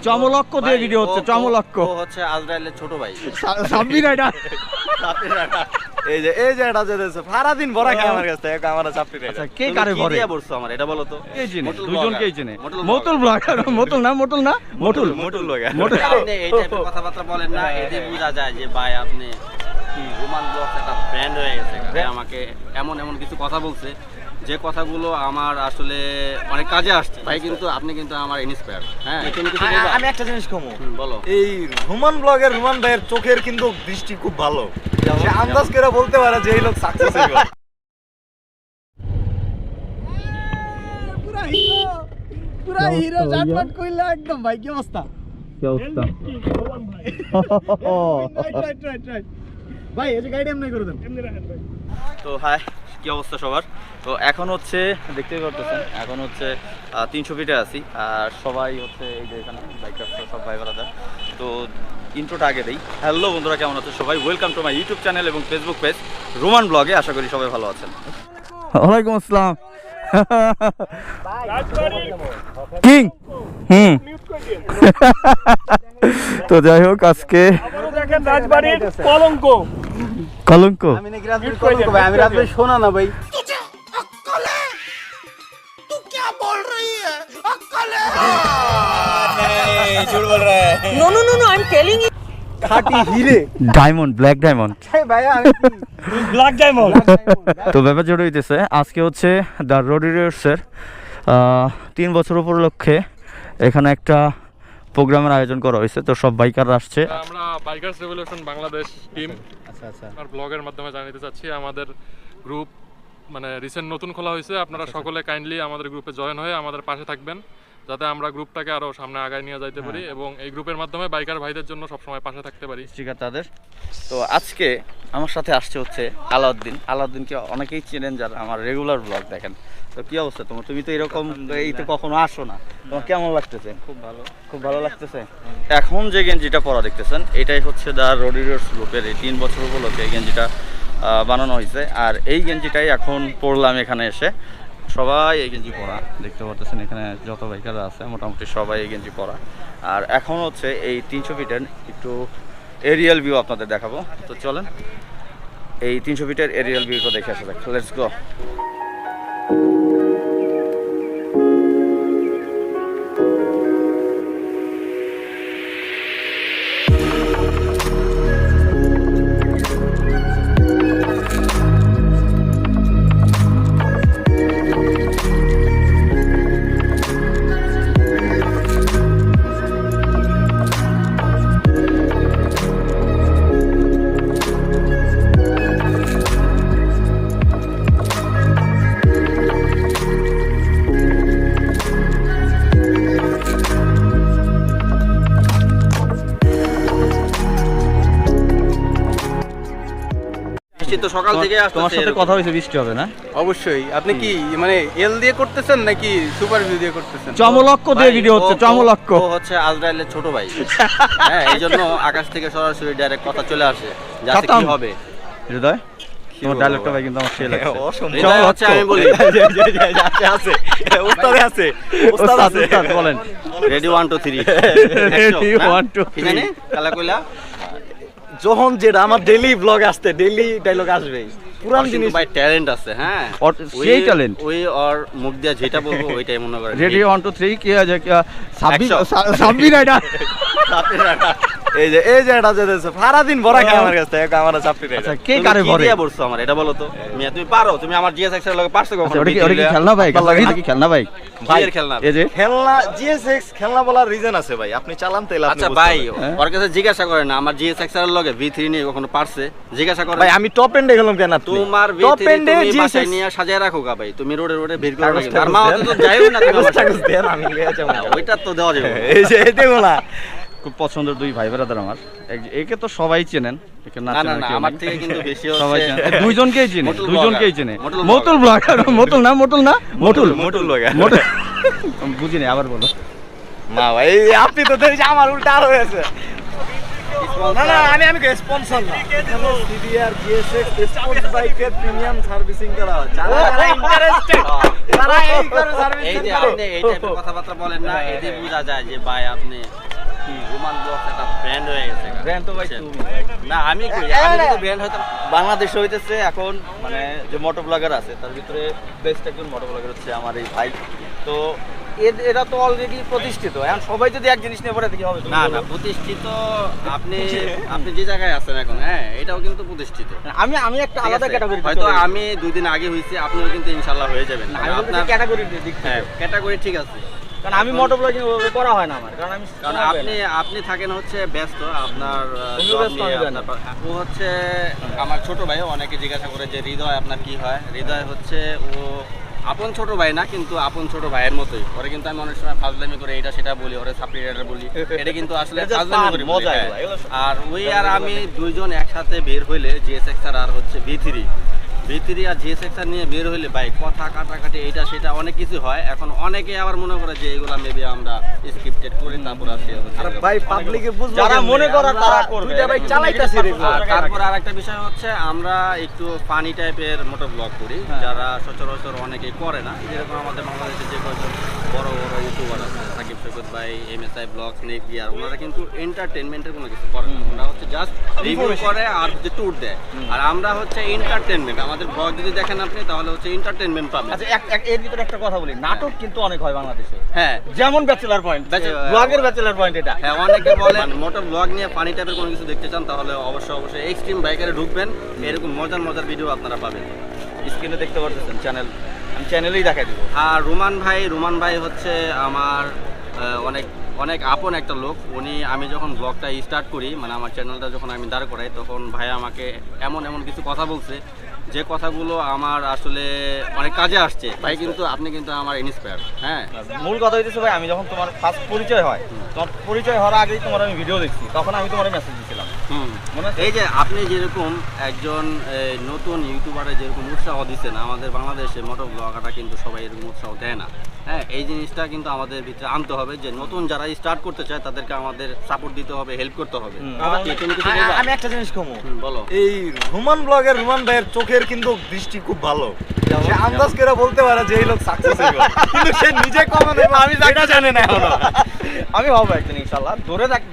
চমলক্ষ দিয়ে ভিডিও হচ্ছে, চমলক্ষ হচ্ছে আজরাইলের ছোট ভাই সাব্বি রাইডার। এই যে এটা যে সারা দিন ভরা খায় আমার কাছে আমার চাপটি রাইডার। আচ্ছা কে কারে ভরে দিয়ে বলছো আমার এটা বলো তো? কে চিনে? দুইজনকেই চিনে। মতুল ব্লগার, মতুল না মতুল ব্লগার। মতুল এই টাইপের কথাবার্তা বলেন না, এতে বোঝা যায় যে ভাই আপনি কি রোমান ব্লগ একটা ব্র্যান্ড হয়ে গেছে। ভাই আমাকে এমন কিছু কথা বলছে যে কথাগুলো আমার আসলে অনেক কাজে আসছে ভাই, কিন্তু আপনি কিন্তু আমার ইন্সপায়ার। হ্যাঁ আমি একটা জিনিস কমো, বলো। এই রোমান ব্লগের রোমান ভাইয়ের চোখের কিন্তু দৃষ্টি খুব ভালো, সে আন্দাজ করে বলতে পারে যে এই লোক সাকসেস হইবে। পুরা হিরো জাটপাট কইলা একদম। ভাই কি অবস্থা? কি অবস্থা রাইট ভাই, এই যে গাইড এমনি করে দেন, এমনি রাখেন ভাই। তো হাই, কি অবস্থা সবার? তো এখন হচ্ছে দেখতেই পারতেছেন, এখন হচ্ছে 300 ফিটে আছি আর সবাই হচ্ছে এই যে এখানে বাইকার সব ভাই ব্রাদার। তো ইন্ট্রোটা আগে দেই। হ্যালো বন্ধুরা, কেমন আছেন সবাই? Welcome to my YouTube channel এবং ফেসবুক পেজ রোমান ব্লগে। আশা করি সবাই ভালো আছেন। ওয়ালাইকুম আসসালাম কিং। তো যাই হোক, আজকে দেখেন রাজবাড়ির কলঙ্ক। কলঙ্ক আমি নাকি রাজবাড়ির কলঙ্ক ভাই, আমি রাজবাড়ির সোনা না ভাই। झूठ बोल रहा है। No, I'm telling you. খাঁটি হিরে ডায়মন্ড, ব্ল্যাক ডায়মন্ড। ভাই, আমি ব্ল্যাক ডায়মন্ড। তো ব্যাপার জড়ো হইতেছে, আজকে হচ্ছে দ্য রোডিরিয়ার্সের 3 বছর উপলক্ষে এখানে একটা প্রোগ্রামের আয়োজন করা হয়েছে। তো সব বাইকাররা আসছে। আমরা বাইকার্স রেভলিউশন বাংলাদেশ টিম আচ্ছা আর ব্লগের মাধ্যমে জানাতে চাচ্ছি আমাদের গ্রুপ মানে রিসেন্ট নতুন খোলা হয়েছে। আপনারা সকলে কাইন্ডলি আমাদের গ্রুপে জয়েন হয়ে আমাদের পাশে থাকবেন, যাতে আমরা গ্রুপটাকে আরো সামনে আগায় নিয়ে যাইতে পারি এবং এই গ্রুপের মাধ্যমে বাইকার ভাইদের জন্য সবসময় পাশে থাকতে পারি। স্টিকার তাদের। তো আজকে আমার সাথে আসছে হচ্ছে আলাউদ্দিনকে অনেকেই চেনেন যারা আমার রেগুলার ব্লগ দেখেন। তো কি অবস্থা তোমার? তুমি তো এরকম এইতে কখনো আসো না, তোমার কেমন লাগতেছে? খুব ভালো লাগতেছে। এখন যে গেঞ্জিটা পরা দেখতেছেন, এটাই হচ্ছে দ্য রোডিরিয়ার্স গ্রুপের এই 3 বছর উপলক্ষে এই গেঞ্জিটা বানানো হয়েছে। আর এই গেঞ্জিটাই এখন পরলাম এখানে এসে। সবাই এই গেঞ্জি পরা দেখতে পাচ্ছেন, এখানে যত বাইকাররা আছে মোটামুটি সবাই এই গেঞ্জি পরা। আর এখন হচ্ছে এই 300 ফিটের একটু এরিয়াল ভিউ আপনাদের দেখাবো। তো চলেন এই 300 ফিটের এরিয়াল ভিউটা দেখে আসা যাক। Let's go. তো সকাল থেকে তোমার সাথে কথা হয়েছে, বৃষ্টি হবে না? অবশ্যই। আপনি কি মানে এল দিয়ে করতেছেন নাকি সুপার ভিউ দিয়ে করতেছেন? চমলক্ষ দিয়ে ভিডিও হচ্ছে, চমলক্ষ। ও হচ্ছে আজরাইলের ছোট ভাই। হ্যাঁ, এই জন্য আকাশ থেকে সরাসরি ডাইরেক্ট কথা চলে আসে যাতে কি হবে। হৃদয়, তোমার ডায়লগটা ভাই কিন্তু আমার সেই লাগছে। হৃদয় হচ্ছে, আমি বলি আছে ওস্তাদ আছে, ওস্তাদ আছে, উস্তাদ বলেন। রেডি 1 2 3 Ready, 1 2 কি জানি কালা কইলা যখন যেটা আমার ডেইলি ব্লগ আসতে ডেইলি ডায়লগ আসবে, পুরান জিনিস ভাই ট্যালেন্ট আছে। হ্যাঁ, সেই ট্যালেন্ট। ওই আর মুখ দিয়া যেটা বলবো ওইটাই মনে করে। রেডি 1 2 3 কি আছে? সাব্বি রাইডার। এই যে এটা যে সারা দিন ভরা খায় আমার কাছে আমার চাপটি রাইডার। আচ্ছা কে কারে ভরে? কি দিয়া বলছো আমার এটা বলো তো? মিয়া তুমি পারো, তুমি আমার GSXR এর লগে পারছো কখনো? ওটা কি খেলনা ভাই? এটা কি খেলনা ভাই? ভাইয়ের খেলনা। এই যে খেলনা GSX খেলনা বলার রিজন আছে ভাই, আপনি চালান তাইলে আপনি আচ্ছা ভাই, ওর কাছে জিজ্ঞাসা করে না আমার GSXR এর লগে V3 নিয়ে কখনো পারছে? জিজ্ঞাসা করে ভাই, আমি টপ এন্ডে গেলাম কেন? তোমার V3 তুমি বাসায় নিয়ে সাজিয়ে রাখো গা ভাই, তুমি রোডে ভিড় করো না। আর মা তো যাইও না, তুমি কাগজ দেন, আমি লিয়ে যাবো। ওইটা তো দেওয়া যাবে। এই যে দেখো না, খুব পছন্দের দুই ভাই ব্রাদার আমার। একে তো সবাই চেনেন, একে না না চেনেন না, কেউ আমার নাই। থেকে কিন্তু বেশি সবাই হচ্ছে চেনে, দুইজনকেই চেনে, মোটুল দুইজনকেই চেনে। মোটুল মতুল ব্লগার, মতুল না মতুল লগা মতুল। বুঝিনি, আবার বলো। না ভাই, আপনি তো দেখছি আমার উল্টা আর হয়েছে। না আমি স্পন্সর না সিডিআর GSX স্পোর্টস বাইকের প্রিমিয়াম সার্ভিসিং করা হয় যারা ইন্টারেস্টেড তারা এই করে সার্ভিসিং এই যে আপনি এই টাইপের কথাবার্তা বলেন না, এতে বোঝা যায় যে ভাই আপনি কি রোমান ব্লগস একটা ব্র্যান্ড হয়ে গেছে। ব্র্যান্ড তো ভাই তুমি না আমি কি ব্র্যান্ড হয়তো বাংলাদেশে হইতেছে এখন, মানে যে মোটো ব্লগার আছে তার ভিতরে বেস্ট একজন মোটো ব্লগার হচ্ছে আমার এই ভাই। তো এরা তো অলরেডি প্রতিষ্ঠিত, এখন সবাই যদি এক জিনিস নিয়ে পড়ে কি হবে? না না, প্রতিষ্ঠিত আপনি যে জায়গায় আছেন এখন, হ্যাঁ এটাও কিন্তু প্রতিষ্ঠিত। আমি একটা আলাদা ক্যাটাগরি, হয়তো আমি 2 দিন আগে হইছি, আপনিও কিন্তু ইনশাআল্লাহ হয়ে যাবেন। আপনার ক্যাটাগরি দিক, হ্যাঁ ক্যাটাগরি ঠিক আছে, কারণ আমি মোটো ব্লগিং করা হয় না আমার, কারণ আপনি থাকেন হচ্ছে ব্যস্ত, আপনার ও হচ্ছে আমার ছোট ভাই। অনেকে জিজ্ঞাসা করে যে হৃদয় আপনার কি হয়? হৃদয় হচ্ছে ও আপন ছোট ভাই না, কিন্তু আপন ছোট ভাইয়ের মতোই। ওরে কিন্তু আমি অনেক সময় ফাজলামি করে এটা সেটা বলি, ওরে সাপ্লি রাইডার বলি, এটা কিন্তু আসলে ফাজলামি করে মজা। আর ওই আর আমি দুইজন একসাথে বের হইলে GSXR আর হচ্ছে V3 আর GSXR নিয়ে বের হইলে ভাই কথা কাটাকাটি এইটা সেটা অনেক কিছু হয়। এখন অনেকে আবার মনে করে যে এগুলা মেবি আমরা স্ক্রিপ্টেড করি, তারপর আসে আর ভাই পাবলিকে বুঝবে, যারা মনে করে তারা করবে। দুইটা ভাই চালাইতাছি রেগুলার। তারপর আরেকটা বিষয় হচ্ছে আমরা একটু ফানি টাইপের মোটো ব্লগ করি, যারা সচরাচর অনেকেই করে না। যেরকম আমাদের বাংলাদেশে যে কয়েকজন বড় বড় ইউটিউবার আছে, সাকিব সৈকত ভাই, MSI ব্লগস, নেকিয়ার, ওনারা কিন্তু এন্টারটেইনমেন্টের কোনো কিছু করে না। ওরা হচ্ছে জাস্ট রিভিউ করে আর হচ্ছে ট্যুর দেয়। আর আমরা হচ্ছে এন্টারটেইনমেন্ট, আমাদের ব্লগ যদি দেখেন আপনি তাহলে হচ্ছে এন্টারটেইনমেন্ট পাবেন। আচ্ছা এর ভিতরে একটা কথা বলি, নাটক কিন্তু অনেক হয় বাংলাদেশে, হ্যাঁ যেমন ব্যাচেলার পয়েন্ট, ব্লগের ব্যাচেলার পয়েন্ট এটা। হ্যাঁ অনেকে বলেন মোটর ব্লগ নিয়ে পানি টাইপের কোনো কিছু দেখতে চান তাহলে অবশ্যই এক্সট্রিম বাইকারে ঢুকবেন, এরকম মজার ভিডিও আপনারা পাবেন। স্ক্রিনে দেখতে পাচ্ছেন চ্যানেল, আমি চ্যানেলেই দেখাই দেবো। আর রুমান ভাই হচ্ছে আমার অনেক আপন একটা লোক। আমি যখন ব্লগটা স্টার্ট করি, মানে আমার চ্যানেলটা যখন আমি দাঁড় করাই, তখন ভাই আমাকে এমন কিছু কথা বলছে যে কথাগুলো আমার আসলে অনেক কাজে আসছে। ভাই কিন্তু আপনি কিন্তু আমার ইন্সপায়ার। হ্যাঁ মূল কথা হইতেছে ভাই, আমি যখন তোমার ফার্স্ট পরিচয় হয়, তোমার পরিচয় হওয়ার আগেই তোমার আমি ভিডিও দেখছি, তখন আমি তোমার মেসেজ দিয়েছিলাম। এই যে আপনি যেরকম একজন নতুন ইউটিউবারে যেরকম উৎসাহ দিচ্ছেন, আমাদের বাংলাদেশে মোটো ব্লগাররা কিন্তু সবাই এরকম উৎসাহ দেয় না। হ্যাঁ এই জিনিসটা কিন্তু আমাদের ভিতরে আনতে হবে, যে নতুন যারা স্টার্ট করতে চায় তাদেরকে আমাদের সাপোর্ট দিতে হবে, হেল্প করতে হবে। আমি একটা জিনিস কমো, বলো। এই রুমান ব্লগের রুমান ভাইয়ের চোখের কিন্তু দৃষ্টি খুব ভালো। সে আন্দাজ করে বলতে পারে যে এই লোক সাকসেস হইবে, কিন্তু সে নিজে কমে আমি এটা জানি না এখনো। আমি হবো একদিন ইনশাআল্লাহ,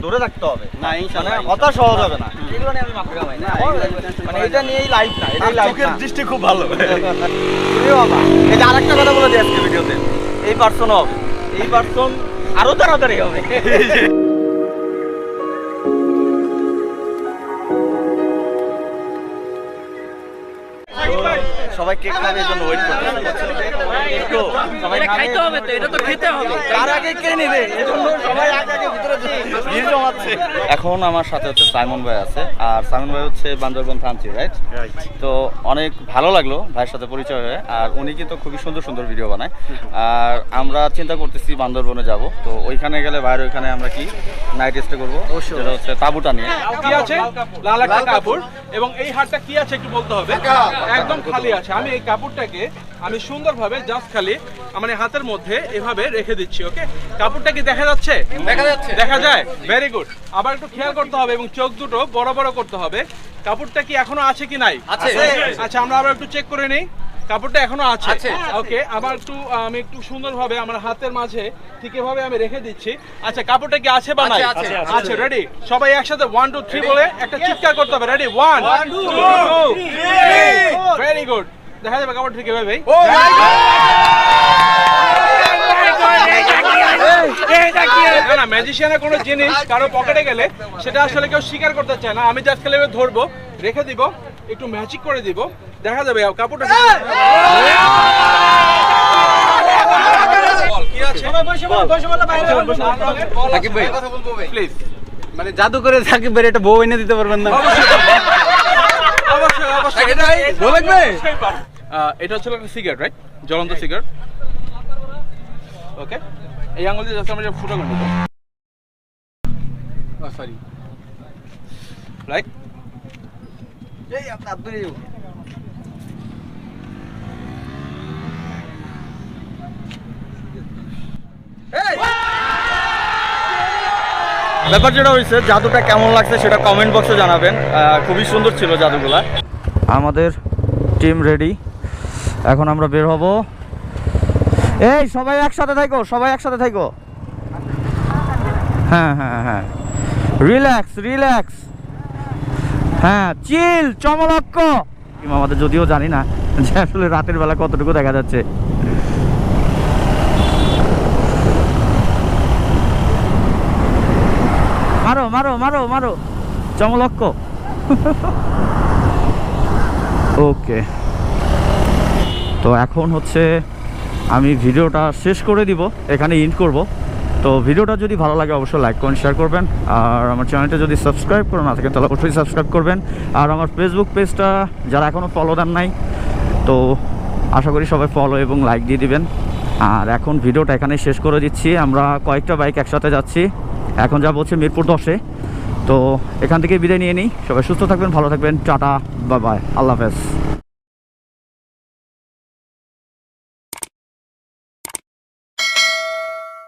ধরে রাখতে হবে। না ইনশাআল্লাহ কথা সহজ হবে না, এগুলো নিয়ে আমি মাথা ঘামাই না, মানে এটা নিয়েই লাইফ না, এটাই লাইফ। চোখের দৃষ্টি খুব ভালো। এই যে আরেকটা কথা বলে দিই আজকে ভিডিওতে, এই পার্সন হবে, এই পার্সন আরো তাড়াতাড়ি হবে। সবাই কেক খাওয়ার জন্য ওয়েট করতেছে, সবাই খাইতে হবে তো, এটা তো খেতে হবে, কার আগে কে নেবে, এজন্য সবাই আগে ভিতরে ভিড় জমাচ্ছে। এখন আমার সাথে হচ্ছে সাইমন ভাই আছে, আর সাইমন ভাই হচ্ছে বান্দরবন থামছি, রাইট? তো অনেক ভালো লাগলো ভাইয়ের সাথে পরিচয় হয়ে, আর উনি কিন্তু খুবই সুন্দর ভিডিও বানায়। আর আমরা চিন্তা করতেছি বান্দরবনে যাব, তো ওইখানে গেলে ভাইয়ের ওইখানে আমরা কি নাইট স্টে করবো, যেটা হচ্ছে তাঁবুটা নিয়ে। কি আছে? লাল একটা কাপড়, এবং এই হাটটা কি আছে একটু বলতে হবে। একদম খালি আছে। আমি এই কাপড়টাকে আমি সুন্দরভাবে জাস্ট খালি আমার হাতের মধ্যে এভাবে রেখে দিচ্ছি। ওকে, কাপড়টা কি দেখা যাচ্ছে? দেখা যায়। Very good. আবার একটু খেয়াল করতে হবে এবং চোখ দুটো বড় করতে হবে। কাপড়টা কি এখনো আছে কি নাই? আচ্ছা আমরা আবার একটু চেক করে নেই। কাপড়টা এখনো আছে। ওকে, আবার আমি একটু সুন্দরভাবে আমার হাতের মাঝে ঠিক এভাবে আমি রেখে দিচ্ছি। আচ্ছা, কাপড়টা কি আছে বা নাই? আচ্ছা, রেডি? সবাই একসাথে 1 2 3 বলে একটা চিৎকার করতে হবে। রেডি? 1 2 3। Very good. দেখা যাবে কাপড় ঠিক এভাবে। না, ম্যাজিশিয়ানের কোনো জিনিস কারো পকেটে গেলে সেটা আসলে কেউ স্বীকার করতে চায় না। আমি জাস্ট খালি ধরবো, রেখে দিব, একটু ম্যাজিক করে দিব, দেখা যাবে কাপড়টা কি আছে। প্লিজ, মানে জাদু করে সাকিব ভাই একটা বউ এনে দিতে পারবেন না? অবশ্যই এটা হচ্ছে একটা সিগারেট, রাইট? জ্বলন্ত সিগারেট। ওকে, এই আঙুল দিয়ে জাস্ট আমরা ফুটো করে নেব। Sorry, right? এই আপনি ব্যাপার যেটা হয়েছে, জাদুটা কেমন লাগছে সেটা কমেন্ট বক্সে জানাবেন। খুবই সুন্দর ছিল জাদুগুলা। আমাদের টিম রেডি, এখন আমরা বের হব। এই সবাই একসাথে থাকো, সবাই একসাথে থাকো। হ্যাঁ হ্যাঁ হ্যাঁ, রিল্যাক্স রিল্যাক্স, হ্যাঁ চিল, চমলক্ষ। আমাদের যদিও জানি না যে আসলে রাতের বেলা কতটুকু দেখা যাচ্ছে। মারো মারো মারো মারো, চমলক্ষ। ওকে, তো এখন হচ্ছে আমি ভিডিওটা শেষ করে দিব, এখানে এন্ড করব। তো ভিডিওটা যদি ভালো লাগে অবশ্যই লাইক করুন, শেয়ার করবেন। আর আমার চ্যানেলটা যদি সাবস্ক্রাইব করে না থাকেন তাহলে অবশ্যই সাবস্ক্রাইব করবেন। আর আমার ফেসবুক পেজটা যারা এখনও ফলো দেন নাই, তো আশা করি সবাই ফলো এবং লাইক দিয়ে দিবেন। আর এখন ভিডিওটা এখানে শেষ করে দিচ্ছি। আমরা কয়েকটা বাইক একসাথে যাচ্ছি, এখন যাব হচ্ছে মিরপুর 10-এ। তো এখান থেকে বিদায় নিয়ে নিই। সবাই সুস্থ থাকবেন, ভালো থাকবেন, টাটা, বাই বাই, আল্লাহ হাফেজ।